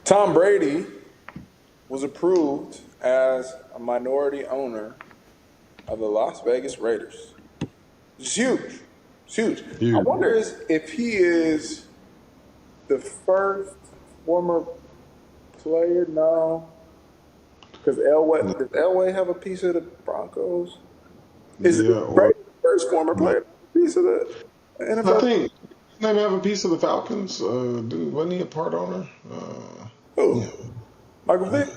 Tom Brady was approved as a minority owner of the Las Vegas Raiders. It's huge. It's huge. I You, wonder if he is the first former player now, because Elway does Elway have a piece of the Broncos? Is yeah, or Brady the first former player to have a piece of the I NFL? think maybe have a piece of the Falcons. Wasn't he a part owner? Yeah. Who? Michael Vick?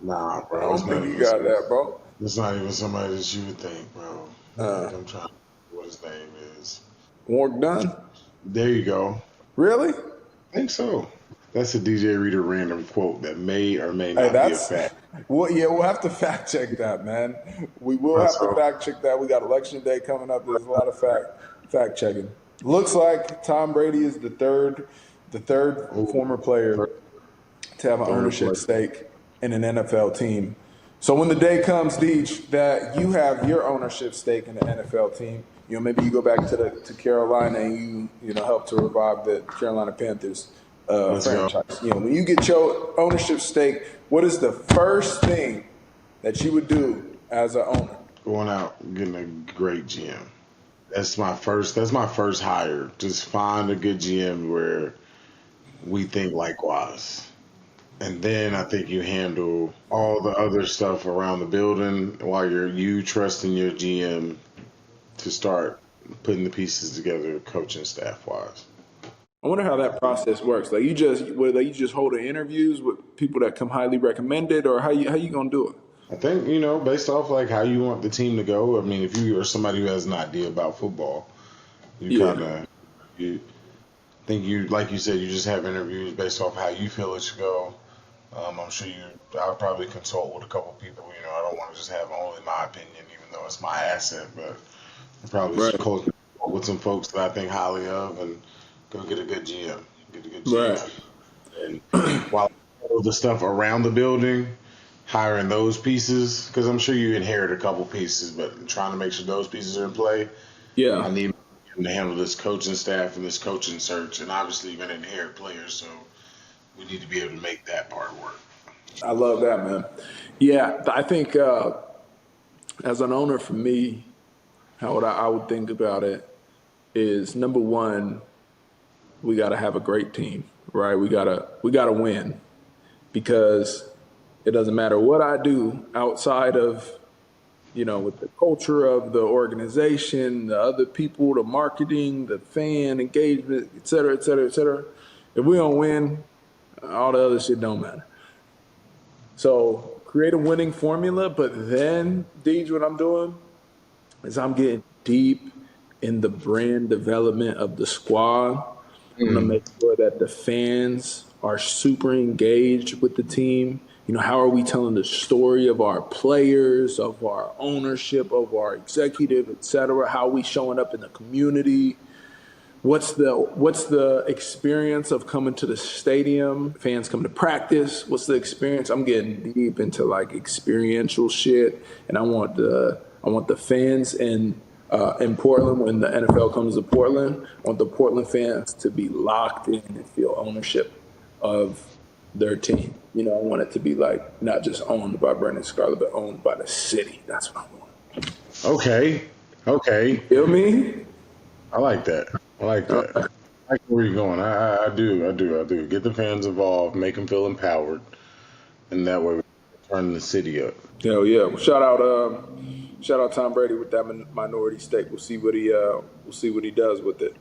Nah, I bro, don't think he got that, bro. it's not even somebody that you would think, bro. Uh, Like I'm trying to what his name is. Warwick Dunn? There you go. Really? I think so. That's a DJ Reader random quote that may or may Hey, not be a that's fact. well, yeah. We'll have to fact check that, man. We will have to So fact check that. We got election day coming up. There's a lot of fact checking. Looks like Tom Brady is the third oh, former player to have an third ownership place. stake in an NFL team. So when the day comes, Deej, that you have your ownership stake in the NFL team, maybe you go back to Carolina and you help to revive the Carolina Panthers Let's go. franchise. When you get your ownership stake, what is the first thing that you would do as an owner? Going out and getting a great GM. That's my first hire. Just find a good GM where we think likewise. And then I think you handle all the other stuff around the building while you trusting your GM to start putting the pieces together, coaching staff wise. I wonder how that process works. Like you just hold interviews with people that come highly recommended, or how you gonna do it? I think, based off like how you want the team to go. I mean, if you are somebody who has an idea about football, you Yeah. kind of you think you like you said, you just have interviews based off how you feel it should go. I'm sure I'll probably consult with a couple people. I don't want to just have only my opinion, even though it's my asset, but I'll probably just Right. consult with some folks that I think highly of and go get a good GM. Get a good Right. GM. And while all the stuff around the building, hiring those pieces, because I'm sure you inherit a couple pieces, but trying to make sure those pieces are in play, Yeah. I need him to handle this coaching staff and this coaching search. And obviously, you're going to inherit players, so we need to be able to make that part work. I love that, man. Yeah, I think as an owner, for me, how I would think about it is number one, we got to have a great team, right? We gotta win because it doesn't matter what I do outside of with the culture of the organization, the other people, the marketing, the fan engagement, et cetera, et cetera, et cetera. If we don't win, all the other shit don't matter. So create a winning formula, but then, Deej, what I'm doing is I'm getting deep in the brand development of the squad. I'm gonna make sure that the fans are super engaged with the team. How are we telling the story of our players, of our ownership, of our executive, et cetera? How are we showing up in the community? What's the experience of coming to the stadium? Fans come to practice. What's the experience? I'm getting deep into like experiential shit, and I want the fans in Portland when the NFL comes to Portland. I want the Portland fans to be locked in and feel ownership of their team. I want it to be like not just owned by Brandon Scarlett, but owned by the city. That's what I want. Okay. You Okay. feel me? I like that. I like that. I like where you're going. I do. I do. I do. Get the fans involved, make them feel empowered, and that way we turn the city up. Hell yeah! Well, shout out Tom Brady with that minority stake. We'll see what he does with it.